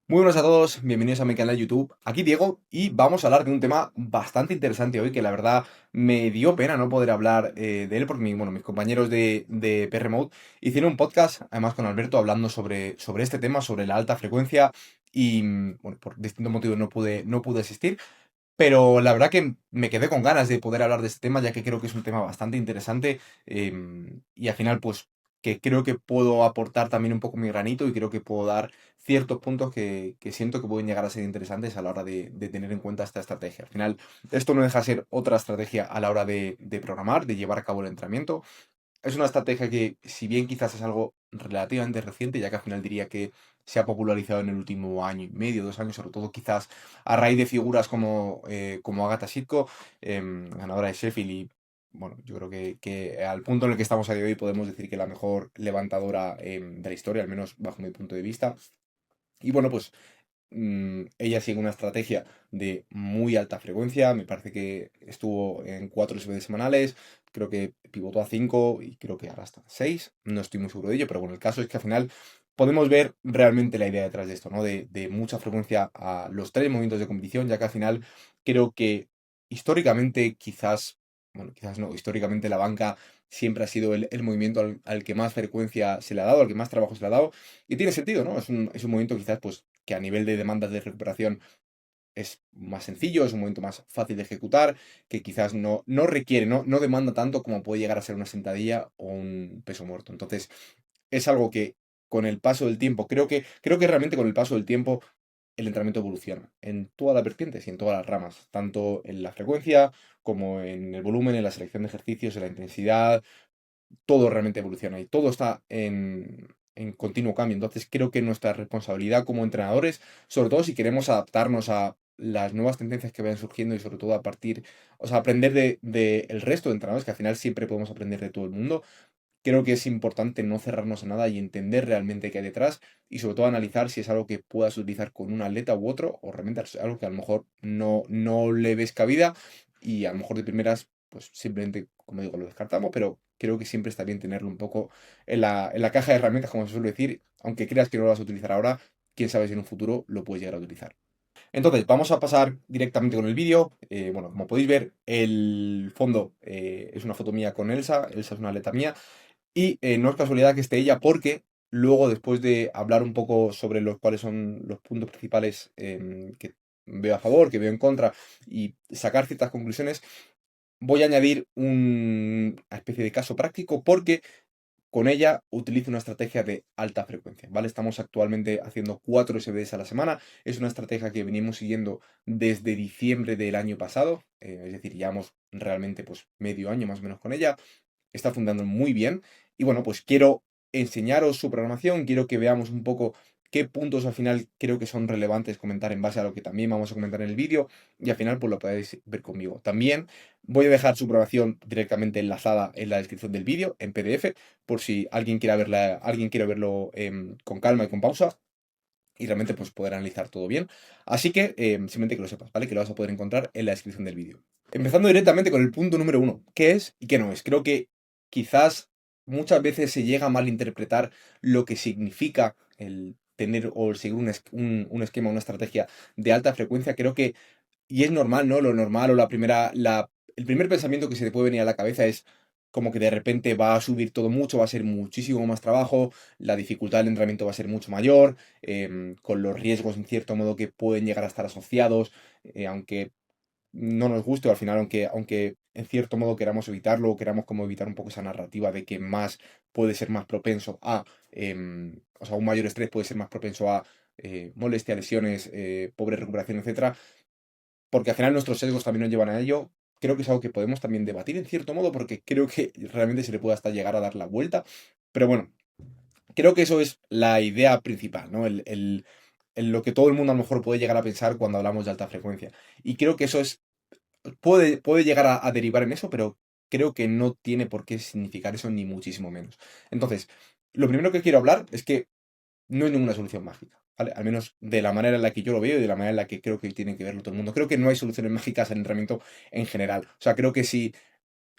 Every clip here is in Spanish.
Muy buenos a todos, bienvenidos a mi canal de YouTube. Aquí Diego y vamos a hablar de un tema bastante interesante hoy que la verdad me dio pena no poder hablar de él porque mis compañeros de P-Remote hicieron un podcast, además con Alberto, hablando sobre este tema, sobre la alta frecuencia y bueno, por distintos motivos no pude asistir, pero la verdad que me quedé con ganas de poder hablar de este tema ya que creo que es un tema bastante interesante y al final pues que creo que puedo aportar también un poco mi granito y creo que puedo dar ciertos puntos que siento que pueden llegar a ser interesantes a la hora de tener en cuenta esta estrategia. Al final, esto no deja de ser otra estrategia a la hora de programar, de llevar a cabo el entrenamiento. Es una estrategia que, si bien quizás es algo relativamente reciente, ya que al final diría que se ha popularizado en el último año y medio, 2 años, sobre todo quizás a raíz de figuras como Agatha Sitko, ganadora de Sheffield y bueno, yo creo que al punto en el que estamos a día de hoy podemos decir que la mejor levantadora de la historia, al menos bajo mi punto de vista. Y bueno, pues ella sigue una estrategia de muy alta frecuencia, me parece que estuvo en 4 SBD semanales, creo que pivotó a 5 y creo que ahora está 6, no estoy muy seguro de ello, pero bueno, el caso es que al final podemos ver realmente la idea detrás de esto, ¿no? De mucha frecuencia a los 3 movimientos de competición, ya que al final creo que históricamente quizás no, históricamente la banca siempre ha sido el movimiento al que más frecuencia se le ha dado, al que más trabajo se le ha dado, y tiene sentido, ¿no? Es un movimiento quizás pues que a nivel de demandas de recuperación es más sencillo, es un movimiento más fácil de ejecutar, que quizás no requiere, no demanda tanto como puede llegar a ser una sentadilla o un peso muerto. Entonces, es algo que con el paso del tiempo, creo que realmente con el paso del tiempo el entrenamiento evoluciona en todas las vertientes y en todas las ramas, tanto en la frecuencia como en el volumen, en la selección de ejercicios, en la intensidad, todo realmente evoluciona y todo está en continuo cambio. Entonces creo que nuestra responsabilidad como entrenadores, sobre todo si queremos adaptarnos a las nuevas tendencias que vayan surgiendo y sobre todo o sea, aprender de el resto de entrenadores, que al final siempre podemos aprender de todo el mundo, creo que es importante no cerrarnos a nada y entender realmente qué hay detrás y sobre todo analizar si es algo que puedas utilizar con un atleta u otro o realmente es algo que a lo mejor no le ves cabida y a lo mejor de primeras pues simplemente, como digo, lo descartamos, pero creo que siempre está bien tenerlo un poco en la caja de herramientas, como se suele decir, aunque creas que no lo vas a utilizar ahora, quién sabe si en un futuro lo puedes llegar a utilizar. Entonces, vamos a pasar directamente con el vídeo. Bueno, como podéis ver, el fondo es una foto mía con Elsa. Elsa es una atleta mía. Y no es casualidad que esté ella porque luego, después de hablar un poco sobre los cuáles son los puntos principales que veo a favor, que veo en contra y sacar ciertas conclusiones, voy a añadir una especie de caso práctico porque con ella utilizo una estrategia de alta frecuencia, ¿vale? Estamos actualmente haciendo 4 SBDs a la semana. Es una estrategia que venimos siguiendo desde diciembre del año pasado, es decir, llevamos realmente pues medio año más o menos con ella, está funcionando muy bien. Y bueno, pues quiero enseñaros su programación, quiero que veamos un poco qué puntos al final creo que son relevantes comentar en base a lo que también vamos a comentar en el vídeo y al final pues lo podéis ver conmigo. También voy a dejar su programación directamente enlazada en la descripción del vídeo, en PDF, por si alguien quiera alguien quiere verlo con calma y con pausa y realmente pues poder analizar todo bien. Así que simplemente que lo sepas, ¿vale? Que lo vas a poder encontrar en la descripción del vídeo. Empezando directamente con el punto número uno, ¿qué es y qué no es? Creo que quizás muchas veces se llega a malinterpretar lo que significa el tener o el seguir un esquema, una estrategia de alta frecuencia. Creo que, y es normal, ¿no? Lo normal o el primer pensamiento que se te puede venir a la cabeza es como que de repente va a subir todo mucho, va a ser muchísimo más trabajo, la dificultad del entrenamiento va a ser mucho mayor, con los riesgos en cierto modo que pueden llegar a estar asociados, aunque no nos guste, o al final, aunque en cierto modo queramos evitarlo, o queramos como evitar un poco esa narrativa de que más puede ser más propenso a, o sea, un mayor estrés puede ser más propenso a molestia, lesiones, pobre recuperación, etcétera, porque al final nuestros sesgos también nos llevan a ello. Creo que es algo que podemos también debatir en cierto modo, porque creo que realmente se le puede hasta llegar a dar la vuelta. Pero bueno, creo que eso es la idea principal, ¿no? Lo que todo el mundo a lo mejor puede llegar a pensar cuando hablamos de alta frecuencia. Y creo que eso puede llegar a derivar en eso, pero creo que no tiene por qué significar eso, ni muchísimo menos. Entonces, lo primero que quiero hablar es que no hay ninguna solución mágica, ¿vale? Al menos de la manera en la que yo lo veo y de la manera en la que creo que tiene que verlo todo el mundo. Creo que no hay soluciones mágicas al entrenamiento en general. O sea, creo que si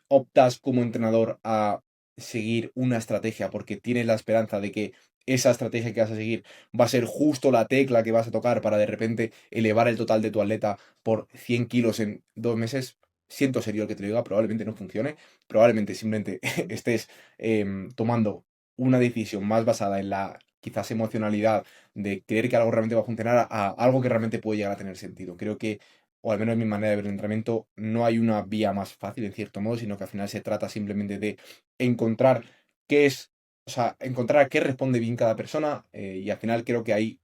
optas como entrenador a seguir una estrategia porque tienes la esperanza de que esa estrategia que vas a seguir va a ser justo la tecla que vas a tocar para de repente elevar el total de tu atleta por 100 kilos en 2 meses, siento serio el que te lo diga, probablemente no funcione, probablemente simplemente estés tomando una decisión más basada en la quizás emocionalidad de creer que algo realmente va a funcionar a algo que realmente puede llegar a tener sentido. Creo que, o al menos en mi manera de ver el entrenamiento, no hay una vía más fácil en cierto modo, sino que al final se trata simplemente de encontrar qué es, o sea, encontrar a qué responde bien cada persona, y al final creo que ahí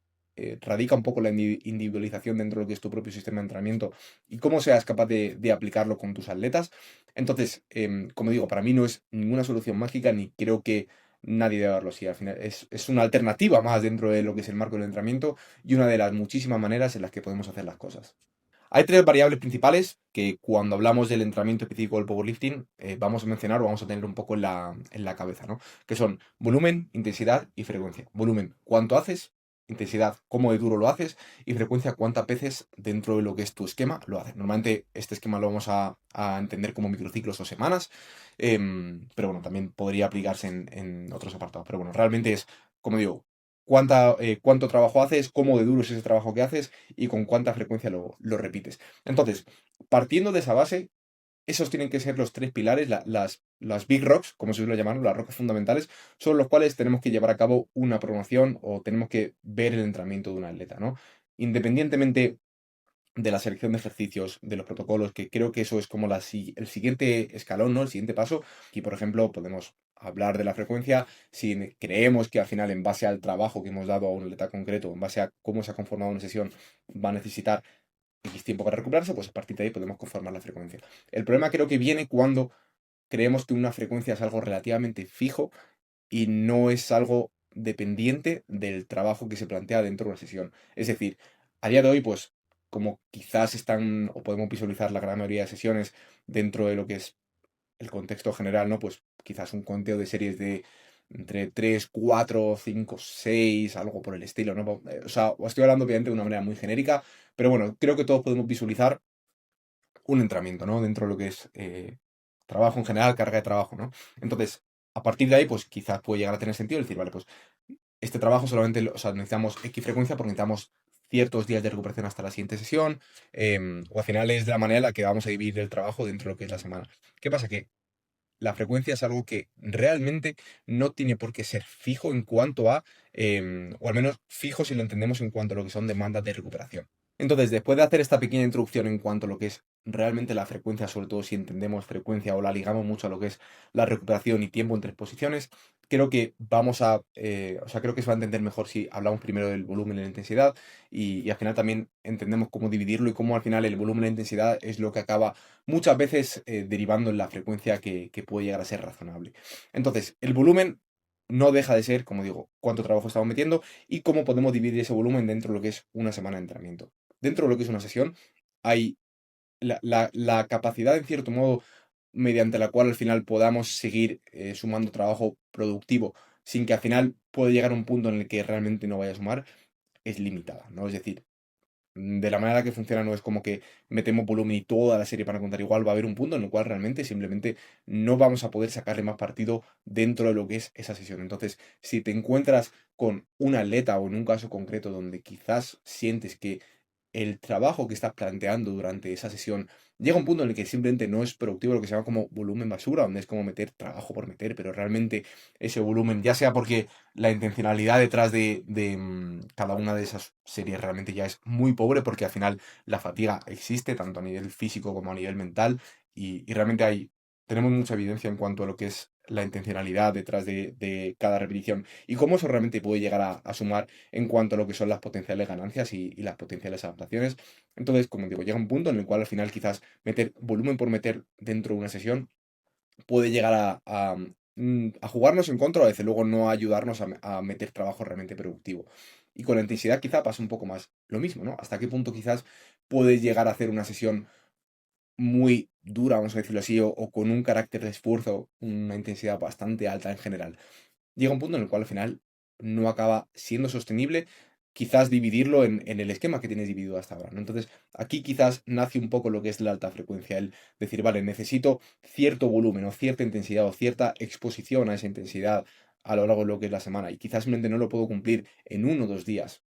radica un poco la individualización dentro de lo que es tu propio sistema de entrenamiento y cómo seas capaz de aplicarlo con tus atletas. Entonces, como digo, para mí no es ninguna solución mágica ni creo que nadie debe darlo así. Al final es una alternativa más dentro de lo que es el marco del entrenamiento y una de las muchísimas maneras en las que podemos hacer las cosas. Hay tres variables principales que cuando hablamos del entrenamiento específico del powerlifting vamos a mencionar o vamos a tener un poco en la cabeza, ¿no? Que son volumen, intensidad y frecuencia. Volumen, cuánto haces; intensidad, cómo de duro lo haces; y frecuencia, cuántas veces dentro de lo que es tu esquema lo haces. Normalmente este esquema lo vamos a entender como microciclos o semanas, pero bueno, también podría aplicarse en otros apartados. Pero bueno, realmente es, como digo, cuánto trabajo haces, cómo de duro es ese trabajo que haces y con cuánta frecuencia lo repites. Entonces, partiendo de esa base, esos tienen que ser los tres pilares, las big rocks, como se suele llamarlo, las rocas fundamentales, son los cuales tenemos que llevar a cabo una programación o tenemos que ver el entrenamiento de un atleta, ¿no? Independientemente de la selección de ejercicios, de los protocolos, que creo que eso es como el siguiente escalón, ¿no? El siguiente paso. Y, por ejemplo, podemos hablar de la frecuencia si creemos que al final, en base al trabajo que hemos dado a un atleta concreto, en base a cómo se ha conformado una sesión, va a necesitar X tiempo para recuperarse, pues a partir de ahí podemos conformar la frecuencia. El problema creo que viene cuando creemos que una frecuencia es algo relativamente fijo y no es algo dependiente del trabajo que se plantea dentro de una sesión. Es decir, a día de hoy, pues, como quizás están o podemos visualizar la gran mayoría de sesiones dentro de lo que es el contexto general, ¿no? Pues quizás un conteo de series de entre 3 4 5 6 algo por el estilo, ¿no? O sea, os estoy hablando obviamente de una manera muy genérica, pero bueno, creo que todos podemos visualizar un entrenamiento, ¿no? Dentro de lo que es trabajo en general, carga de trabajo, ¿no? Entonces, a partir de ahí, pues quizás puede llegar a tener sentido decir, vale, pues este trabajo solamente, o sea, necesitamos X frecuencia porque necesitamos ciertos días de recuperación hasta la siguiente sesión, o al final es de la manera en la que vamos a dividir el trabajo dentro de lo que es la semana. ¿Qué pasa? Que la frecuencia es algo que realmente no tiene por qué ser fijo en cuanto a, o al menos fijo si lo entendemos en cuanto a lo que son demandas de recuperación. Entonces, después de hacer esta pequeña introducción en cuanto a lo que es realmente la frecuencia, sobre todo si entendemos frecuencia o la ligamos mucho a lo que es la recuperación y tiempo entre exposiciones, creo que o sea, creo que se va a entender mejor si hablamos primero del volumen y la intensidad y al final también entendemos cómo dividirlo y cómo al final el volumen y la intensidad es lo que acaba muchas veces derivando en la frecuencia que puede llegar a ser razonable. Entonces, el volumen no deja de ser, como digo, cuánto trabajo estamos metiendo y cómo podemos dividir ese volumen dentro de lo que es una semana de entrenamiento. Dentro de lo que es una sesión, hay la capacidad, en cierto modo, mediante la cual al final podamos seguir sumando trabajo productivo sin que al final pueda llegar a un punto en el que realmente no vaya a sumar, es limitada, ¿no? Es decir, de la manera que funciona no es como que metemos volumen y toda la serie para contar igual, va a haber un punto en el cual realmente simplemente no vamos a poder sacarle más partido dentro de lo que es esa sesión. Entonces, si te encuentras con un atleta o en un caso concreto donde quizás sientes que el trabajo que estás planteando durante esa sesión llega a un punto en el que simplemente no es productivo, lo que se llama como volumen basura, donde es como meter trabajo por meter, pero realmente ese volumen, ya sea porque la intencionalidad detrás de cada una de esas series realmente ya es muy pobre, porque al final la fatiga existe tanto a nivel físico como a nivel mental, y realmente tenemos mucha evidencia en cuanto a lo que es la intencionalidad detrás de cada repetición y cómo eso realmente puede llegar a sumar en cuanto a lo que son las potenciales ganancias y las potenciales adaptaciones. Entonces, como digo, llega un punto en el cual al final quizás meter volumen por meter dentro de una sesión puede llegar a jugarnos en contra o desde luego no ayudarnos a meter trabajo realmente productivo. Y con la intensidad quizá pasa un poco más lo mismo, ¿no? Hasta qué punto quizás puedes llegar a hacer una sesión muy dura, vamos a decirlo así, o con un carácter de esfuerzo, una intensidad bastante alta en general. Llega un punto en el cual al final no acaba siendo sostenible, quizás dividirlo en el esquema que tienes dividido hasta ahora, ¿no? Entonces, aquí quizás nace un poco lo que es la alta frecuencia, el decir, vale, necesito cierto volumen o cierta intensidad o cierta exposición a esa intensidad a lo largo de lo que es la semana y quizás simplemente no lo puedo cumplir en 1 o 2 días.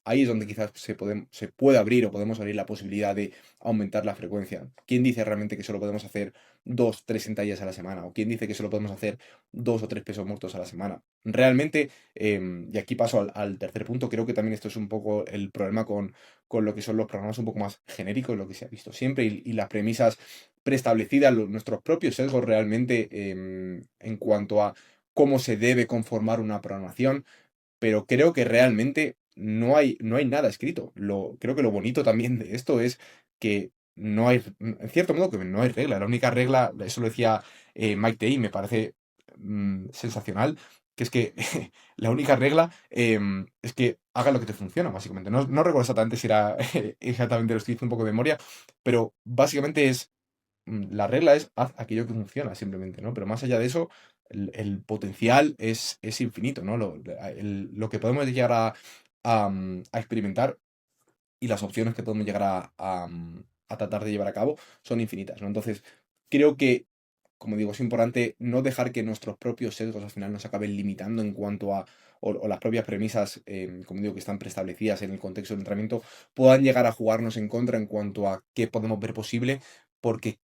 Ahí es donde quizás se puede abrir o podemos abrir la posibilidad de aumentar la frecuencia. ¿Quién dice realmente que solo podemos hacer 2, 3 sentadillas a la semana? ¿O quién dice que solo podemos hacer 2 o 3 pesos muertos a la semana? Realmente, y aquí paso al tercer punto, creo que también esto es un poco el problema con lo que son los programas un poco más genéricos, lo que se ha visto siempre, y las premisas preestablecidas, nuestros propios sesgos realmente en cuanto a cómo se debe conformar una programación, pero creo que realmente no hay nada escrito. Creo que lo bonito también de esto es que no hay, en cierto modo, que no hay regla. La única regla, eso lo decía Mike Tay, me parece sensacional, que es que la única regla es que haga lo que te funciona, básicamente. No recuerdo exactamente si era exactamente, lo estoy diciendo un poco de memoria, pero básicamente la regla es haz aquello que funciona simplemente, ¿no? Pero más allá de eso, el potencial es infinito, ¿no? Lo que podemos llegar a experimentar y las opciones que podemos llegar a tratar de llevar a cabo son infinitas, ¿no? Entonces, creo que, como digo, es importante no dejar que nuestros propios sesgos al final nos acaben limitando en cuanto a, o las propias premisas, como digo, que están preestablecidas en el contexto del entrenamiento, puedan llegar a jugarnos en contra en cuanto a qué podemos ver posible, porque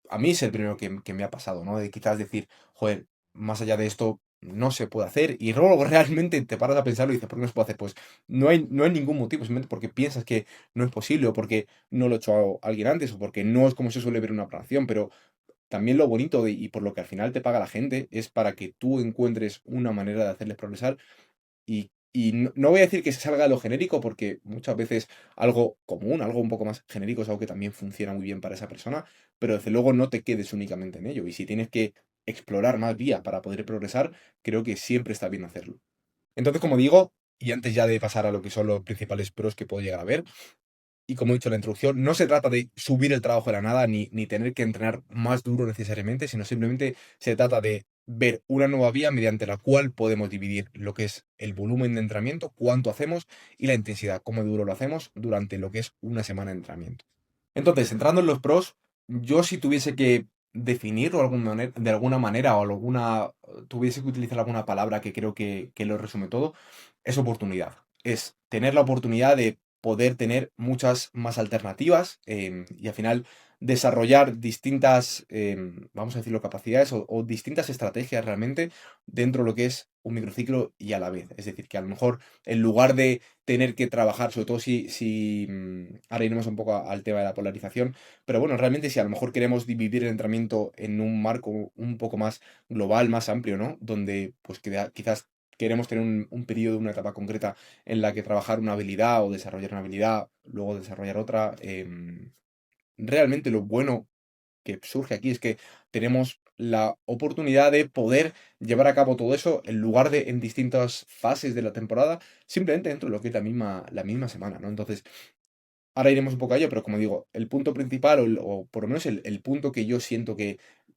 a mí es el primero que me ha pasado, ¿no? De quizás decir, joder, más allá de esto no se puede hacer, y luego realmente te paras a pensarlo y dices, ¿por qué no se puede hacer? Pues no hay ningún motivo, simplemente porque piensas que no es posible, o porque no lo ha hecho alguien antes, o porque no es como se suele ver una operación, pero también lo bonito y por lo que al final te paga la gente es para que tú encuentres una manera de hacerles progresar y no voy a decir que se salga de lo genérico, porque muchas veces algo común, algo un poco más genérico es algo que también funciona muy bien para esa persona, pero desde luego no te quedes únicamente en ello. Y si tienes que explorar más vías para poder progresar, creo que siempre está bien hacerlo. Entonces, como digo, y antes ya de pasar a lo que son los principales pros que puedo llegar a ver, y como he dicho en la introducción, no se trata de subir el trabajo de la nada ni tener que entrenar más duro necesariamente, sino simplemente se trata de ver una nueva vía mediante la cual podemos dividir lo que es el volumen de entrenamiento, cuánto hacemos y la intensidad, cómo duro lo hacemos durante lo que es una semana de entrenamiento. Entonces, entrando en los pros, yo si tuviese que definirlo de alguna manera, o tuviese que utilizar alguna palabra que creo que lo resume todo, es oportunidad. Es tener la oportunidad de poder tener muchas más alternativas, y al final desarrollar distintas, vamos a decirlo, capacidades o distintas estrategias realmente dentro de lo que es un microciclo y a la vez. Es decir, que a lo mejor en lugar de tener que trabajar, sobre todo si ahora iremos un poco al tema de la polarización, pero bueno, realmente si a lo mejor queremos dividir el entrenamiento en un marco un poco más global, más amplio, ¿no? Donde pues quizás queremos tener un periodo, una etapa concreta en la que trabajar una habilidad o desarrollar una habilidad, luego desarrollar otra. Realmente lo bueno que surge aquí es que tenemos la oportunidad de poder llevar a cabo todo eso en lugar de en distintas fases de la temporada, simplemente dentro de lo que es la misma semana, ¿no? Entonces, ahora iremos un poco a ello, pero como digo, el punto principal, o por lo menos el punto que yo siento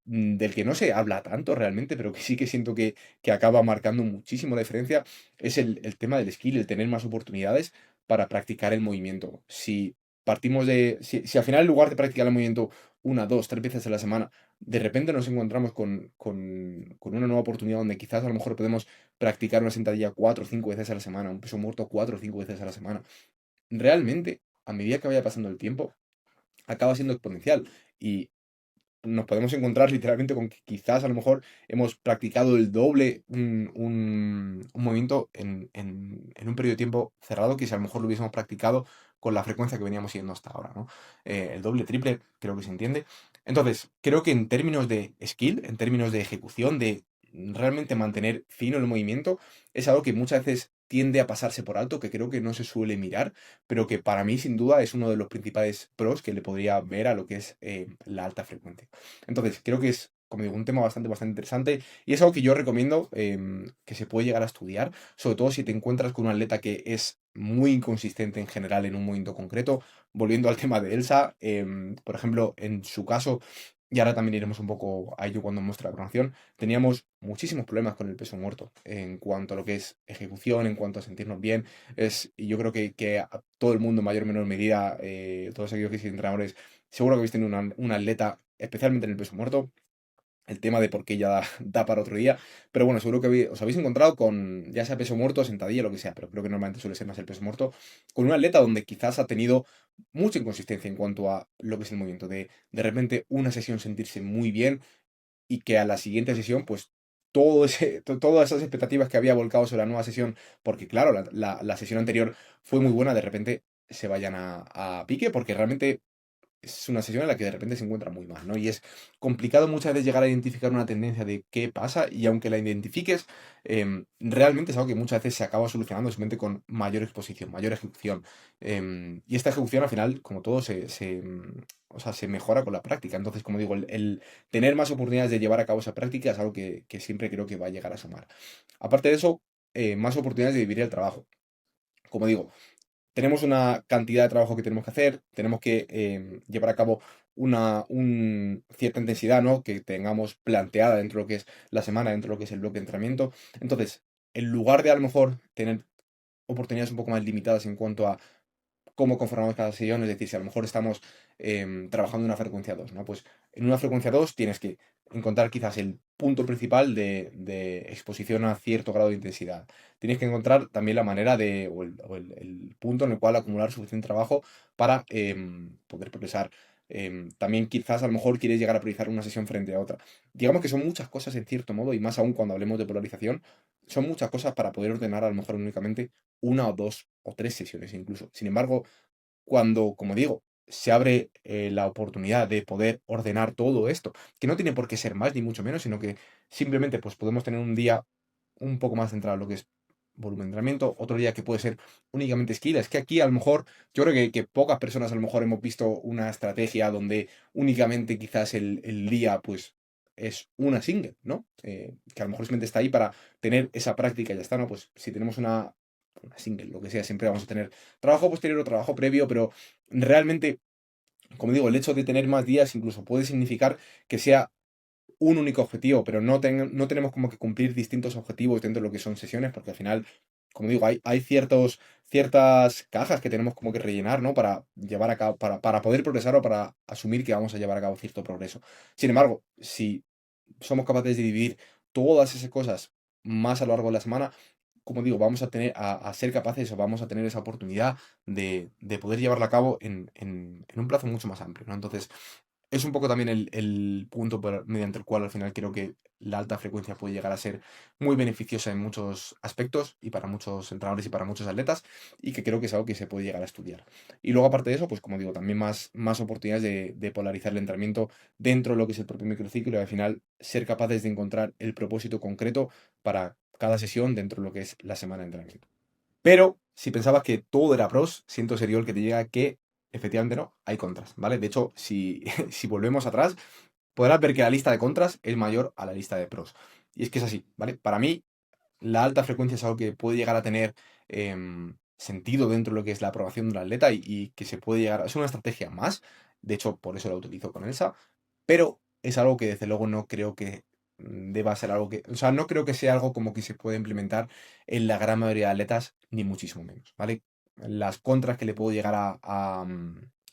del que no se habla tanto realmente, pero que sí que siento que acaba marcando muchísimo la diferencia, es el tema del skill, el tener más oportunidades para practicar el movimiento. Si al final, en lugar de practicar el movimiento 1, 2, 3 veces a la semana, de repente nos encontramos con una nueva oportunidad donde quizás a lo mejor podemos practicar una sentadilla 4 o 5 veces a la semana, un peso muerto 4 o 5 veces a la semana, realmente, a medida que vaya pasando el tiempo, acaba siendo exponencial. Y nos podemos encontrar literalmente con que quizás a lo mejor hemos practicado el doble un movimiento en un periodo de tiempo cerrado, que si a lo mejor lo hubiésemos practicado con la frecuencia que veníamos siguiendo hasta ahora, ¿no? El doble, triple, creo que se entiende. Entonces, creo que en términos de skill, en términos de ejecución, de realmente mantener fino el movimiento, es algo que muchas veces tiende a pasarse por alto, que creo que no se suele mirar, pero que para mí sin duda es uno de los principales pros que le podría ver a lo que es la alta frecuencia. Entonces, creo que es, como digo, un tema bastante interesante, y es algo que yo recomiendo, que se puede llegar a estudiar, sobre todo si te encuentras con un atleta que es muy inconsistente en general en un momento concreto. Volviendo al tema de Elsa, por ejemplo, en su caso, y ahora también iremos un poco a ello cuando muestre la programación, teníamos muchísimos problemas con el peso muerto en cuanto a lo que es ejecución, en cuanto a sentirnos bien. Y yo creo que a todo el mundo, en mayor o menor medida, todos aquellos que son entrenadores, seguro que habéis tenido un atleta, especialmente en el peso muerto, el tema de por qué ya da, da para otro día. Pero bueno, seguro que os habéis encontrado con, ya sea peso muerto, sentadilla, lo que sea, pero creo que normalmente suele ser más el peso muerto, con un atleta donde quizás ha tenido mucha inconsistencia en cuanto a lo que es el movimiento. De repente una sesión sentirse muy bien y que a la siguiente sesión, pues todas esas expectativas que había volcado sobre la nueva sesión, porque claro, la sesión anterior fue muy buena, de repente se vayan a pique, porque realmente es una sesión en la que de repente se encuentra muy mal, ¿no? Y es complicado muchas veces llegar a identificar una tendencia de qué pasa y aunque la identifiques, realmente es algo que muchas veces se acaba solucionando simplemente con mayor exposición, mayor ejecución. Y esta ejecución al final, como todo, o sea, se mejora con la práctica. Entonces, como digo, el tener más oportunidades de llevar a cabo esa práctica es algo que siempre creo que va a llegar a sumar. Aparte de eso, más oportunidades de dividir el trabajo. Como digo, tenemos una cantidad de trabajo que tenemos que hacer, tenemos que llevar a cabo cierta intensidad, ¿no? Que tengamos planteada dentro de lo que es la semana, dentro de lo que es el bloque de entrenamiento. Entonces, en lugar de a lo mejor tener oportunidades un poco más limitadas en cuanto a cómo conformamos cada sesión, es decir, si a lo mejor estamos trabajando en una frecuencia 2, ¿no? Pues en una frecuencia 2 tienes que encontrar quizás el punto principal de exposición a cierto grado de intensidad. Tienes que encontrar también la manera el punto en el cual acumular suficiente trabajo para poder progresar. También quizás a lo mejor quieres llegar a priorizar una sesión frente a otra. Digamos que son muchas cosas en cierto modo, y más aún cuando hablemos de polarización, son muchas cosas para poder ordenar a lo mejor únicamente una o dos o tres sesiones incluso. Sin embargo, cuando, como digo, se abre la oportunidad de poder ordenar todo esto, que no tiene por qué ser más ni mucho menos, sino que simplemente pues podemos tener un día un poco más centrado en lo que es volumen de entrenamiento, otro día que puede ser únicamente skill. Es que aquí a lo mejor, yo creo que pocas personas a lo mejor hemos visto una estrategia donde únicamente quizás el día pues es una single, ¿no? Que a lo mejor simplemente está ahí para tener esa práctica y ya está, ¿no? Pues si tenemos una single, lo que sea, siempre vamos a tener trabajo posterior o trabajo previo, pero realmente, como digo, el hecho de tener más días incluso puede significar que sea un único objetivo, pero no tenemos como que cumplir distintos objetivos dentro de lo que son sesiones, porque al final, como digo, hay ciertas cajas que tenemos como que rellenar, ¿no? Para llevar a cabo, para poder progresar o para asumir que vamos a llevar a cabo cierto progreso. Sin embargo, si somos capaces de dividir todas esas cosas más a lo largo de la semana, como digo, vamos a tener a ser capaces o vamos a tener esa oportunidad de poder llevarla a cabo en un plazo mucho más amplio, ¿no? Entonces, es un poco también el punto mediante el cual al final creo que la alta frecuencia puede llegar a ser muy beneficiosa en muchos aspectos y para muchos entrenadores y para muchos atletas y que creo que es algo que se puede llegar a estudiar. Y luego aparte de eso, pues como digo, también más oportunidades de polarizar el entrenamiento dentro de lo que es el propio microciclo y al final ser capaces de encontrar el propósito concreto para cada sesión dentro de lo que es la semana de entrenamiento. Pero si pensabas que todo era pros, siento ser yo el que te diga que efectivamente no, hay contras, ¿vale? De hecho, si, si volvemos atrás, podrás ver que la lista de contras es mayor a la lista de pros. Y es que es así, ¿vale? Para mí, la alta frecuencia es algo que puede llegar a tener sentido dentro de lo que es la aprobación de un atleta y que se puede llegar a... Es una estrategia más, de hecho, por eso la utilizo con Elsa, pero es algo que desde luego no creo que deba ser algo que, o sea, no creo que sea algo como que se pueda implementar en la gran mayoría de atletas, ni muchísimo menos, ¿vale? Las contras que le puedo llegar a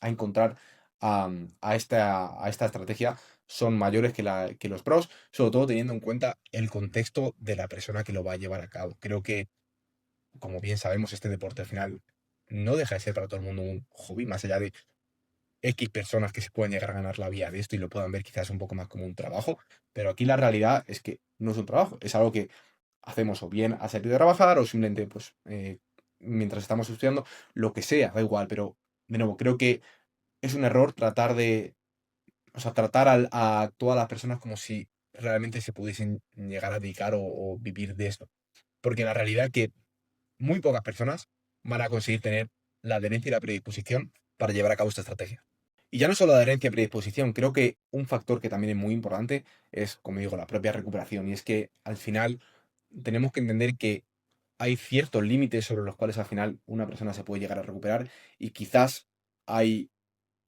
encontrar a esta estrategia son mayores que los pros, sobre todo teniendo en cuenta el contexto de la persona que lo va a llevar a cabo. Creo que, como bien sabemos, este deporte al final no deja de ser para todo el mundo un hobby, más allá de X personas que se pueden llegar a ganar la vida de esto y lo puedan ver quizás un poco más como un trabajo, pero aquí la realidad es que no es un trabajo, es algo que hacemos o bien a salir de trabajar o simplemente pues mientras estamos estudiando, lo que sea, da igual, pero de nuevo, creo que es un error tratar o sea, tratar a todas las personas como si realmente se pudiesen llegar a dedicar o vivir de esto, porque la realidad es que muy pocas personas van a conseguir tener la adherencia y la predisposición para llevar a cabo esta estrategia. Y ya no solo adherencia y predisposición, creo que un factor que también es muy importante es, como digo, la propia recuperación. Y es que al final tenemos que entender que hay ciertos límites sobre los cuales al final una persona se puede llegar a recuperar y quizás hay,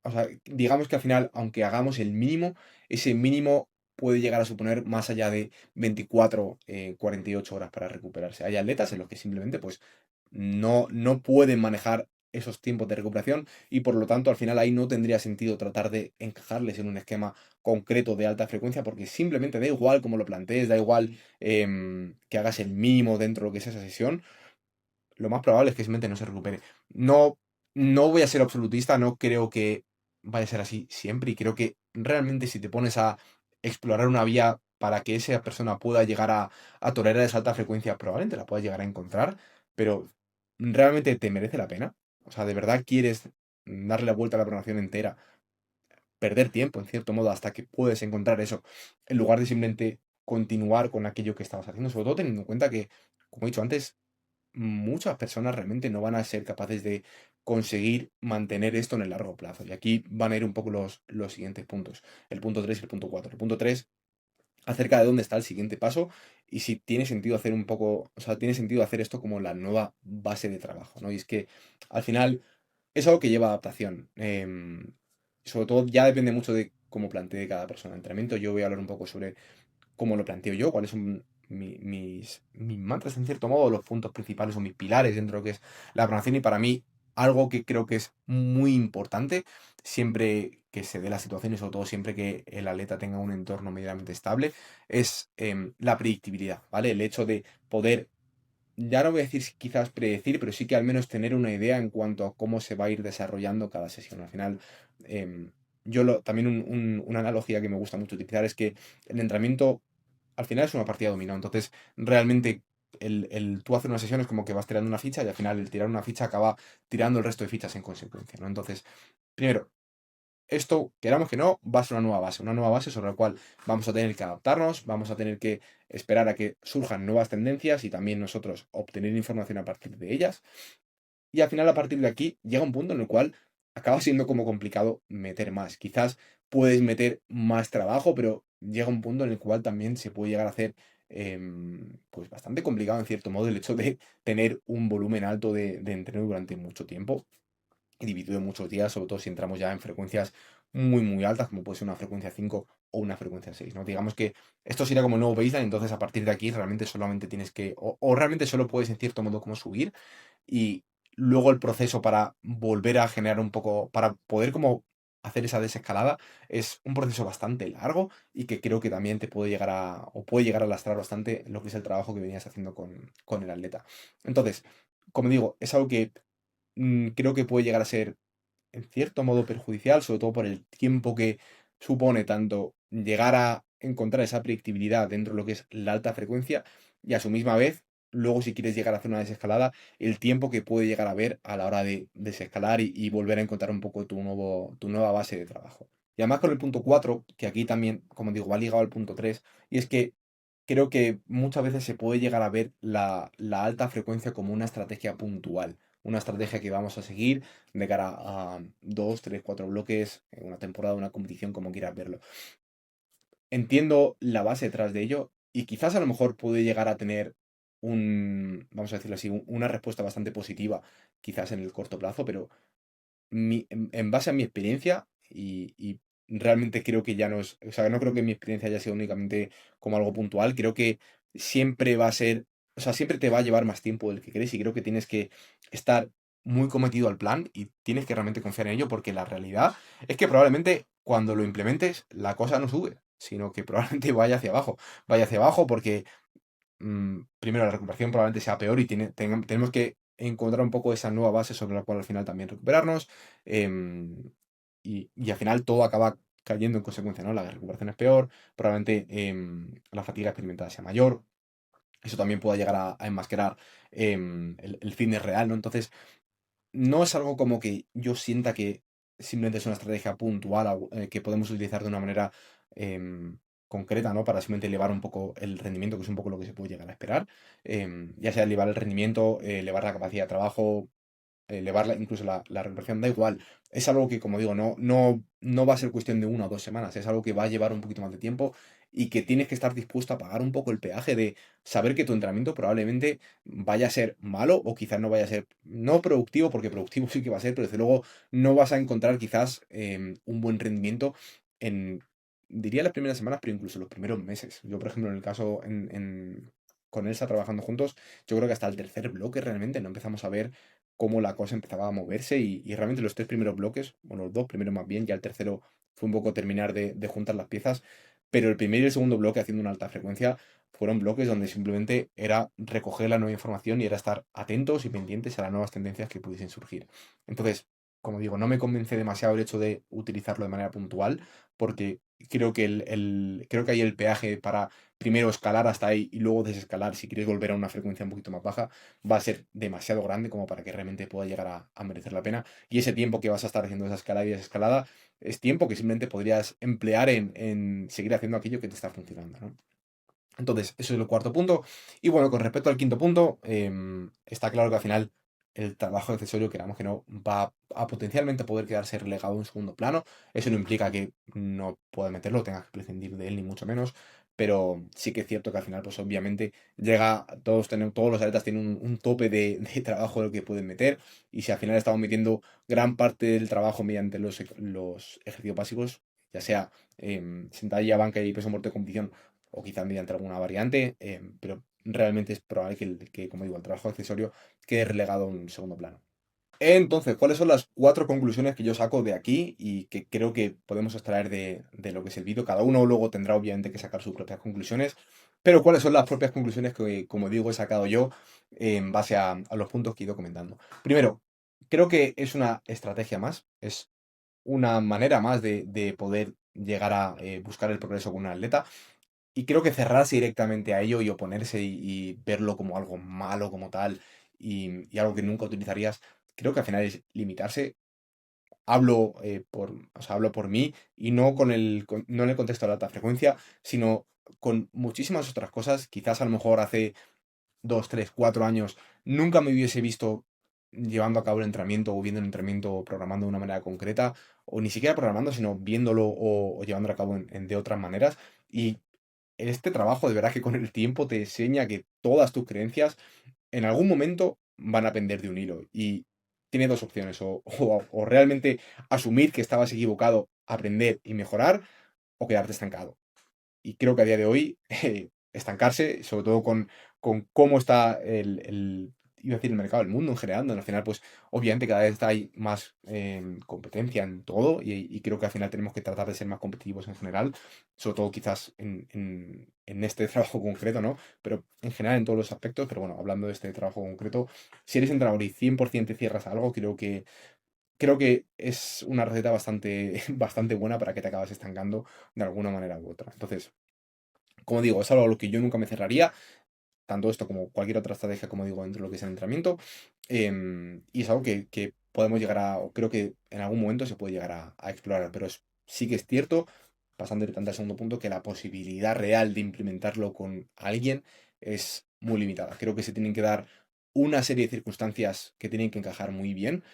o sea, digamos que al final, aunque hagamos el mínimo, ese mínimo puede llegar a suponer más allá de 24, 48 horas para recuperarse. Hay atletas en los que simplemente pues no pueden manejar esos tiempos de recuperación y por lo tanto al final ahí no tendría sentido tratar de encajarles en un esquema concreto de alta frecuencia porque simplemente da igual cómo lo plantees, da igual que hagas el mínimo dentro de lo que es esa sesión, lo más probable es que simplemente no se recupere. No, no voy a ser absolutista, no creo que vaya a ser así siempre y creo que realmente si te pones a explorar una vía para que esa persona pueda llegar a tolerar esa alta frecuencia, probablemente la puedas llegar a encontrar, pero realmente te merece la pena. O sea, de verdad quieres darle la vuelta a la programación entera, perder tiempo en cierto modo hasta que puedes encontrar eso, en lugar de simplemente continuar con aquello que estabas haciendo, sobre todo teniendo en cuenta que, como he dicho antes, muchas personas realmente no van a ser capaces de conseguir mantener esto en el largo plazo. Y aquí van a ir un poco los siguientes puntos. El punto 3 y el punto 4. El punto 3 acerca de dónde está el siguiente paso y si tiene sentido hacer un poco, o sea, tiene sentido hacer esto como la nueva base de trabajo, ¿no? Y es que al final es algo que lleva adaptación. Sobre todo ya depende mucho de cómo plantee cada persona el entrenamiento. Yo voy a hablar un poco sobre cómo lo planteo yo, cuáles son mis mantras, en cierto modo, los puntos principales o mis pilares dentro de lo que es la programación. Y para mí, algo que creo que es muy importante, siempre que se dé la situación y sobre todo siempre que el atleta tenga un entorno medianamente estable, es la predictibilidad, ¿vale? El hecho de poder, ya no voy a decir quizás predecir, pero sí que al menos tener una idea en cuanto a cómo se va a ir desarrollando cada sesión. Al final, también una analogía que me gusta mucho utilizar es que el entrenamiento al final es una partida dominó. Entonces, realmente, tú hacer una sesión es como que vas tirando una ficha y al final el tirar una ficha acaba tirando el resto de fichas en consecuencia, ¿no? Entonces, primero, esto, queramos que no, va a ser una nueva base sobre la cual vamos a tener que adaptarnos, vamos a tener que esperar a que surjan nuevas tendencias y también nosotros obtener información a partir de ellas. Y al final, a partir de aquí, llega un punto en el cual acaba siendo como complicado meter más. Quizás puedes meter más trabajo, pero llega un punto en el cual también se puede llegar a hacer pues bastante complicado en cierto modo el hecho de tener un volumen alto de entreno durante mucho tiempo y dividido en muchos días, sobre todo si entramos ya en frecuencias muy, muy altas, como puede ser una frecuencia 5 o una frecuencia 6, ¿no? Digamos que esto sería como el nuevo baseline, entonces a partir de aquí realmente solamente tienes que, o realmente solo puedes en cierto modo como subir y luego el proceso para volver a generar un poco, para poder como hacer esa desescalada es un proceso bastante largo y que creo que también te puede llegar o puede llegar a lastrar bastante lo que es el trabajo que venías haciendo con el atleta. Entonces, como digo, es algo que creo que puede llegar a ser en cierto modo perjudicial, sobre todo por el tiempo que supone tanto llegar a encontrar esa predictibilidad dentro de lo que es la alta frecuencia y a su misma vez, luego si quieres llegar a hacer una desescalada, el tiempo que puede llegar a haber a la hora de desescalar y volver a encontrar un poco tu nueva base de trabajo. Y además con el punto 4 que aquí también, como digo, va ligado al punto 3 y es que creo que muchas veces se puede llegar a ver la alta frecuencia como una estrategia puntual, una estrategia que vamos a seguir de cara a 2, 3, 4 bloques, en una temporada, una competición, como quieras verlo. Entiendo la base detrás de ello y quizás a lo mejor puede llegar a tener vamos a decirlo así, una respuesta bastante positiva, quizás en el corto plazo, pero en base a mi experiencia y realmente creo que ya no es, o sea, no creo que mi experiencia haya sido únicamente como algo puntual, creo que siempre va a ser, o sea, siempre te va a llevar más tiempo del que crees y creo que tienes que estar muy cometido al plan y tienes que realmente confiar en ello porque la realidad es que probablemente cuando lo implementes la cosa no sube, sino que probablemente vaya hacia abajo porque primero la recuperación probablemente sea peor y tenemos que encontrar un poco esa nueva base sobre la cual al final también recuperarnos. em, y al final todo acaba cayendo en consecuencia, ¿no? La recuperación es peor, probablemente la fatiga experimentada sea mayor. Eso también puede llegar a enmascarar el fitness real, ¿no? Entonces, no es algo como que yo sienta que simplemente es una estrategia puntual que podemos utilizar de una manera concreta, ¿no? Para simplemente elevar un poco el rendimiento, que es un poco lo que se puede llegar a esperar. Ya sea elevar el rendimiento, elevar la capacidad de trabajo, elevar incluso la recuperación, da igual. Es algo que, como digo, no va a ser cuestión de 1 o 2 semanas, es algo que va a llevar un poquito más de tiempo y que tienes que estar dispuesto a pagar un poco el peaje de saber que tu entrenamiento probablemente vaya a ser malo o quizás no vaya a ser, no productivo, porque productivo sí que va a ser, pero desde luego no vas a encontrar quizás un buen rendimiento en, diría las primeras semanas, pero incluso los primeros meses. Yo, por ejemplo, en el caso con Elsa trabajando juntos, yo creo que hasta el tercer bloque realmente no empezamos a ver cómo la cosa empezaba a moverse y realmente los 3 primeros bloques, bueno, los 2 primeros más bien, ya el tercero fue un poco terminar de juntar las piezas, pero el primer y el segundo bloque haciendo una alta frecuencia fueron bloques donde simplemente era recoger la nueva información y era estar atentos y pendientes a las nuevas tendencias que pudiesen surgir. Entonces, como digo, no me convence demasiado el hecho de utilizarlo de manera puntual, porque creo que, creo que hay el peaje para primero escalar hasta ahí y luego desescalar si quieres volver a una frecuencia un poquito más baja, va a ser demasiado grande como para que realmente pueda llegar a merecer la pena. Y ese tiempo que vas a estar haciendo esa escalada y desescalada es tiempo que simplemente podrías emplear en seguir haciendo aquello que te está funcionando, ¿no? Entonces, eso es el cuarto punto. Y bueno, con respecto al quinto punto, está claro que al final el trabajo accesorio, queramos que no, va a potencialmente poder quedarse relegado en segundo plano. Eso no implica que no puedas meterlo, tengas que prescindir de él, ni mucho menos. Pero sí que es cierto que al final, pues obviamente, todos los atletas tienen un tope de trabajo de lo que pueden meter. Y si al final estamos metiendo gran parte del trabajo mediante los ejercicios básicos, ya sea sentadilla, banca y peso muerto de competición, o quizá mediante alguna variante, pero realmente es probable que, como digo, el trabajo accesorio quede relegado a un segundo plano. Entonces, ¿cuáles son las 4 conclusiones que yo saco de aquí y que creo que podemos extraer de lo que es el vídeo? Cada uno luego tendrá obviamente que sacar sus propias conclusiones, pero ¿cuáles son las propias conclusiones que, como digo, he sacado yo en base a los puntos que he ido comentando? Primero, creo que es una estrategia más, es una manera más de poder llegar a buscar el progreso con un atleta. Y creo que cerrarse directamente a ello y oponerse y verlo como algo malo como tal y algo que nunca utilizarías, creo que al final es limitarse. O sea, hablo por mí y no, no en el contexto de la alta frecuencia, sino con muchísimas otras cosas. Quizás a lo mejor hace 2, 3, 4 años nunca me hubiese visto llevando a cabo el entrenamiento o viendo el entrenamiento programando de una manera concreta, o ni siquiera programando, sino viéndolo o llevándolo a cabo de otras maneras. Y este trabajo de verdad que con el tiempo te enseña que todas tus creencias en algún momento van a pender de un hilo. Y tiene dos opciones, o realmente asumir que estabas equivocado, aprender y mejorar, o quedarte estancado. Y creo que a día de hoy estancarse, sobre todo con cómo está iba a decir el mercado, el mundo en general, donde al final, pues obviamente cada vez hay más competencia en todo y creo que al final tenemos que tratar de ser más competitivos en general, sobre todo quizás en este trabajo concreto, ¿no? Pero en general en todos los aspectos, pero bueno, hablando de este trabajo concreto, si eres entrenador y 100% te cierras a algo, creo que es una receta bastante, bastante buena para que te acabes estancando de alguna manera u otra. Entonces, como digo, es algo a lo que yo nunca me cerraría, tanto esto como cualquier otra estrategia, como digo, dentro de lo que es el entrenamiento. Y es algo que podemos llegar o creo que en algún momento se puede llegar a explorar, pero sí que es cierto, pasando directamente al segundo punto, que la posibilidad real de implementarlo con alguien es muy limitada. Creo que se tienen que dar una serie de circunstancias que tienen que encajar muy bien,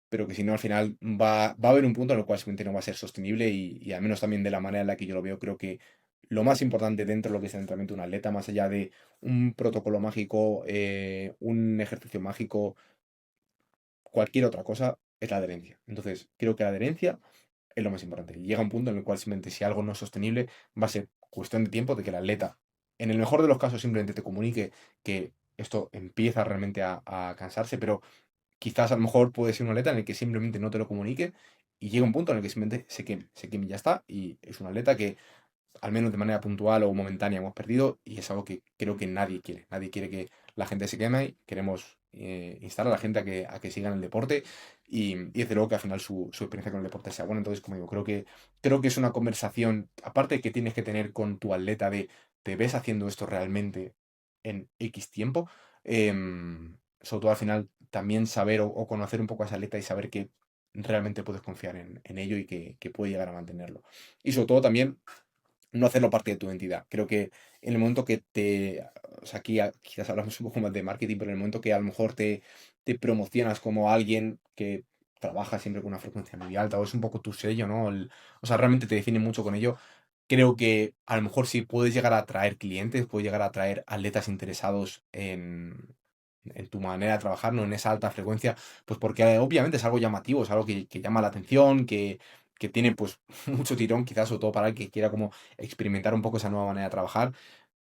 pero que si no, al final va a haber un punto en el cual simplemente no va a ser sostenible y al menos también de la manera en la que yo lo veo, creo que lo más importante dentro de lo que es el entrenamiento de un atleta, más allá de un protocolo mágico, un ejercicio mágico, cualquier otra cosa, es la adherencia. Entonces, creo que la adherencia es lo más importante. Y llega un punto en el cual simplemente si algo no es sostenible, va a ser cuestión de tiempo de que el atleta, en el mejor de los casos, simplemente te comunique que esto empieza realmente a cansarse, pero quizás a lo mejor puede ser un atleta en el que simplemente no te lo comunique y llega un punto en el que simplemente se queme y ya está. Y es un atleta que, al menos de manera puntual o momentánea, hemos perdido y es algo que creo que nadie quiere. Nadie quiere que la gente se queme y queremos instar a la gente a que sigan el deporte y desde luego que al final su experiencia con el deporte sea buena. Entonces, como digo, creo que es una conversación, aparte que tienes que tener con tu atleta de, ¿te ves haciendo esto realmente en X tiempo? Sobre todo al final también saber o conocer un poco a ese atleta y saber que realmente puedes confiar en ello y que puede llegar a mantenerlo. Y sobre todo también no hacerlo parte de tu identidad. Creo que en el momento que o sea, aquí quizás hablamos un poco más de marketing, pero en el momento que a lo mejor te promocionas como alguien que trabaja siempre con una frecuencia muy alta, o es un poco tu sello, ¿no? O sea, realmente te define mucho con ello. Creo que a lo mejor sí puedes llegar a atraer clientes, puedes llegar a atraer atletas interesados en tu manera de trabajar, ¿no? En esa alta frecuencia, pues porque obviamente es algo llamativo, es algo que llama la atención, que tiene pues mucho tirón, quizás, sobre todo para el que quiera como experimentar un poco esa nueva manera de trabajar,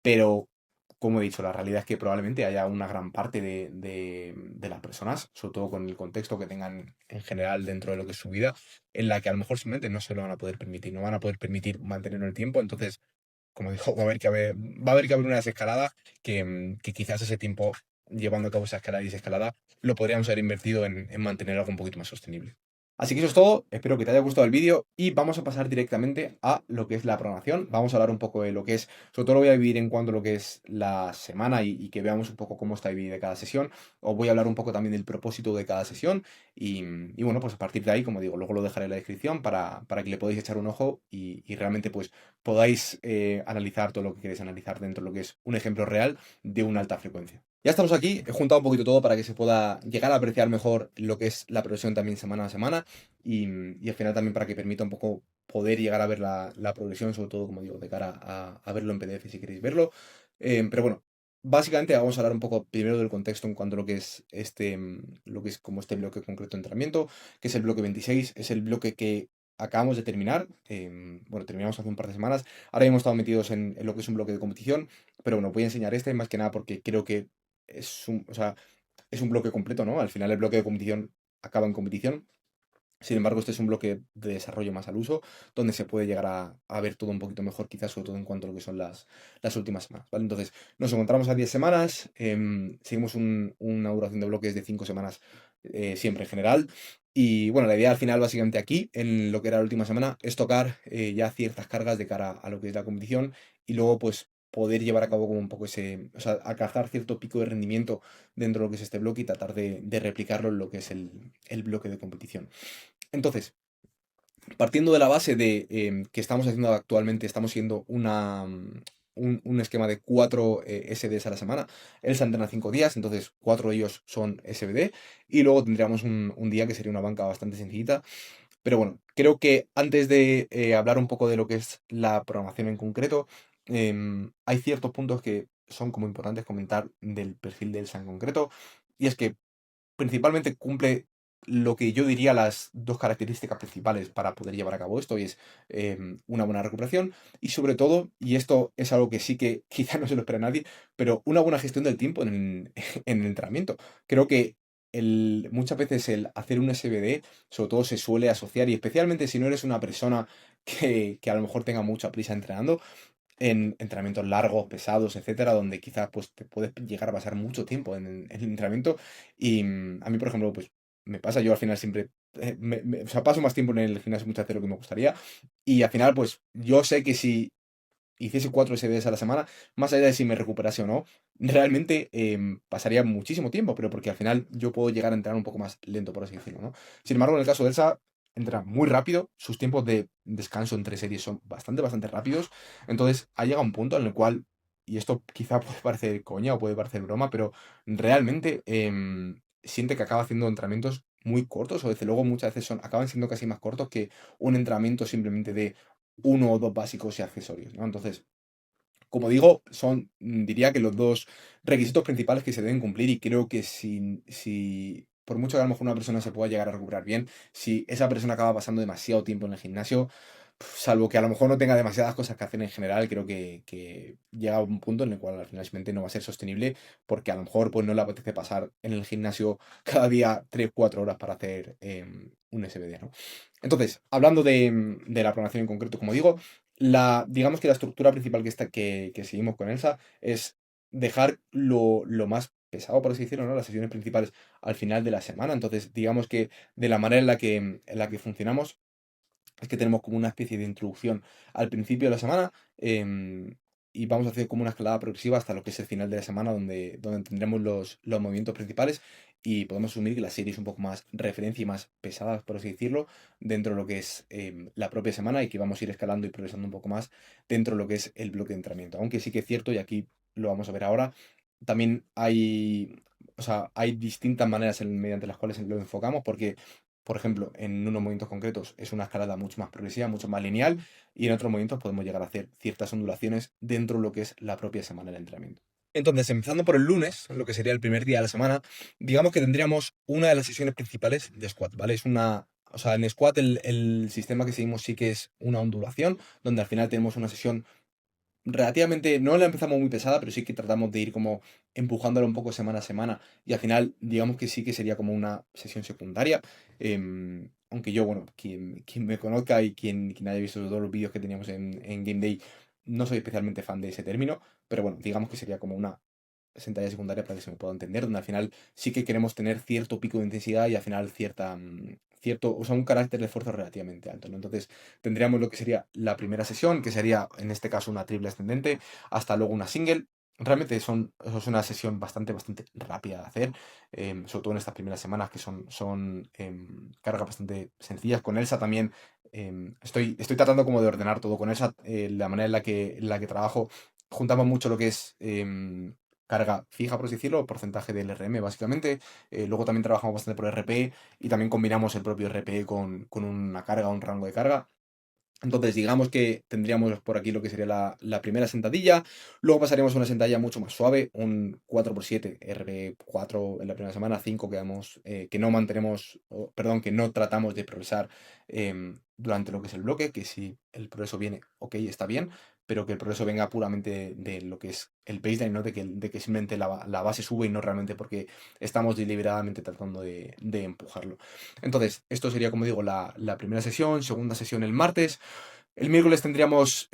pero como he dicho, la realidad es que probablemente haya una gran parte de las personas, sobre todo con el contexto que tengan en general dentro de lo que es su vida, en la que a lo mejor simplemente no se lo van a poder permitir, no van a poder permitir mantenerlo en el tiempo. Entonces, como dijo, va a haber que haber una desescalada que quizás ese tiempo, llevando a cabo esa escalada y desescalada, lo podríamos haber invertido en mantener algo un poquito más sostenible. Así que eso es todo, espero que te haya gustado el vídeo y vamos a pasar directamente a lo que es la programación. Vamos a hablar un poco de lo que es, sobre todo lo voy a dividir en cuanto a lo que es la semana y que veamos un poco cómo está dividida cada sesión. Os voy a hablar un poco también del propósito de cada sesión y bueno, pues a partir de ahí, como digo, luego lo dejaré en la descripción para que le podáis echar un ojo y realmente pues podáis analizar todo lo que queréis analizar dentro de lo que es un ejemplo real de una alta frecuencia. Ya estamos aquí, he juntado un poquito todo para que se pueda llegar a apreciar mejor lo que es la progresión también semana a semana y al final también para que permita un poco poder llegar a ver la progresión, sobre todo, como digo, de cara a verlo en PDF si queréis verlo. Pero bueno, básicamente vamos a hablar un poco primero del contexto en cuanto a lo que es lo que es como este bloque concreto de entrenamiento, que es el bloque 26, es el bloque que acabamos de terminar. Bueno, terminamos hace un par de semanas. Ahora hemos estado metidos en lo que es un bloque de competición, pero bueno, voy a enseñar este más que nada porque creo que o sea, es un bloque completo, ¿no? Al final el bloque de competición acaba en competición. Sin embargo, este es un bloque de desarrollo más al uso, donde se puede llegar a ver todo un poquito mejor, quizás sobre todo en cuanto a lo que son las últimas semanas, ¿vale? Entonces, nos encontramos a 10 semanas, seguimos una duración de bloques de 5 semanas siempre en general. Y bueno, la idea al final, básicamente aquí, en lo que era la última semana, es tocar ya ciertas cargas de cara a lo que es la competición y luego, pues, poder llevar a cabo como un poco o sea, alcanzar cierto pico de rendimiento dentro de lo que es este bloque y tratar de replicarlo en lo que es el bloque de competición. Entonces, partiendo de la base de que estamos haciendo actualmente, estamos siguiendo un esquema de 4 SDs a la semana. Él se entrena 5 días, entonces 4 de ellos son SBD. Y luego tendríamos un día que sería una banca bastante sencillita. Pero bueno, creo que antes de hablar un poco de lo que es la programación en concreto, hay ciertos puntos que son como importantes comentar del perfil de Elsa en concreto. Y es que principalmente cumple lo que yo diría las dos características principales para poder llevar a cabo esto, y es una buena recuperación y sobre todo, y esto es algo que sí que quizá no se lo espera nadie, pero una buena gestión del tiempo en el entrenamiento. Creo que muchas veces el hacer un SBD, sobre todo se suele asociar, y especialmente si no eres una persona que a lo mejor tenga mucha prisa entrenando, en entrenamientos largos, pesados, etcétera, donde quizás pues te puedes llegar a pasar mucho tiempo en el entrenamiento. Y a mí, por ejemplo, pues me pasa, yo al final siempre, o sea, paso más tiempo en el gimnasio muchas veces de lo que me gustaría. Y al final, pues yo sé que si hiciese 4 SBs a la semana, más allá de si me recuperase o no, realmente pasaría muchísimo tiempo, pero porque al final yo puedo llegar a entrenar un poco más lento, por así decirlo, ¿no? Sin embargo, en el caso de Elsa, entra muy rápido, sus tiempos de descanso entre series son bastante rápidos, entonces ha llegado un punto en el cual, y esto quizá puede parecer coña o puede parecer broma, pero realmente siente que acaba haciendo entrenamientos muy cortos, o desde luego muchas veces acaban siendo casi más cortos que un entrenamiento simplemente de uno o dos básicos y accesorios, ¿no? Entonces, como digo, diría que los dos requisitos principales que se deben cumplir, y creo que si por mucho que a lo mejor una persona se pueda llegar a recuperar bien, si esa persona acaba pasando demasiado tiempo en el gimnasio, salvo que a lo mejor no tenga demasiadas cosas que hacer en general, creo que llega a un punto en el cual al final simplemente no va a ser sostenible, porque a lo mejor pues no le apetece pasar en el gimnasio cada día 3 4 horas para hacer un SBD, ¿no? Entonces, hablando de la programación en concreto, como digo, digamos que la estructura principal que seguimos con Elsa es dejar lo más pesado, por así decirlo, ¿no? Las sesiones principales al final de la semana. Entonces, digamos que de la manera en la que funcionamos es que tenemos como una especie de introducción al principio de la semana, y vamos a hacer como una escalada progresiva hasta lo que es el final de la semana, donde tendremos los movimientos principales, y podemos asumir que la serie es un poco más referencia y más pesada, por así decirlo, dentro de lo que es la propia semana, y que vamos a ir escalando y progresando un poco más dentro de lo que es el bloque de entrenamiento. Aunque sí que es cierto, y aquí lo vamos a ver ahora, también o sea, hay distintas maneras mediante las cuales lo enfocamos, porque por ejemplo, en unos movimientos concretos es una escalada mucho más progresiva, mucho más lineal, y en otros momentos podemos llegar a hacer ciertas ondulaciones dentro de lo que es la propia semana del entrenamiento. Entonces, empezando por el lunes, lo que sería el primer día de la semana, digamos que tendríamos una de las sesiones principales de squat, ¿vale? O sea, en squat el sistema que seguimos sí que es una ondulación, donde al final tenemos una sesión relativamente, no la empezamos muy pesada, pero sí que tratamos de ir como empujándola un poco semana a semana y al final digamos que sí que sería como una sesión secundaria. Aunque yo, bueno, quien me conozca y quien haya visto todos los vídeos que teníamos en Game Day, no soy especialmente fan de ese término, pero bueno, digamos que sería como una sentadilla secundaria para que se me pueda entender, donde al final sí que queremos tener cierto pico de intensidad y al final cierto, o sea, un carácter de esfuerzo relativamente alto, ¿no? Entonces tendríamos lo que sería la primera sesión, que sería en este caso una triple ascendente, hasta luego una single. Realmente es una sesión bastante rápida de hacer, sobre todo en estas primeras semanas que son cargas bastante sencillas. Con Elsa también estoy tratando como de ordenar todo con Elsa, la manera en la que trabajo. Juntamos mucho lo que es carga fija, por así decirlo, porcentaje del RM básicamente. Luego también trabajamos bastante por RP y también combinamos el propio RP con una carga, un rango de carga. Entonces, digamos que tendríamos por aquí lo que sería la primera sentadilla. Luego pasaríamos a una sentadilla mucho más suave, un 4x7, RP4 en la primera semana, 5 que no mantenemos, perdón, que no tratamos de progresar durante lo que es el bloque, que si el progreso viene, ok, está bien, pero que el progreso venga puramente de lo que es el baseline, ¿no? De que simplemente la base sube y no realmente porque estamos deliberadamente tratando de empujarlo. Entonces, esto sería, como digo, la primera sesión, segunda sesión el martes. El miércoles tendríamos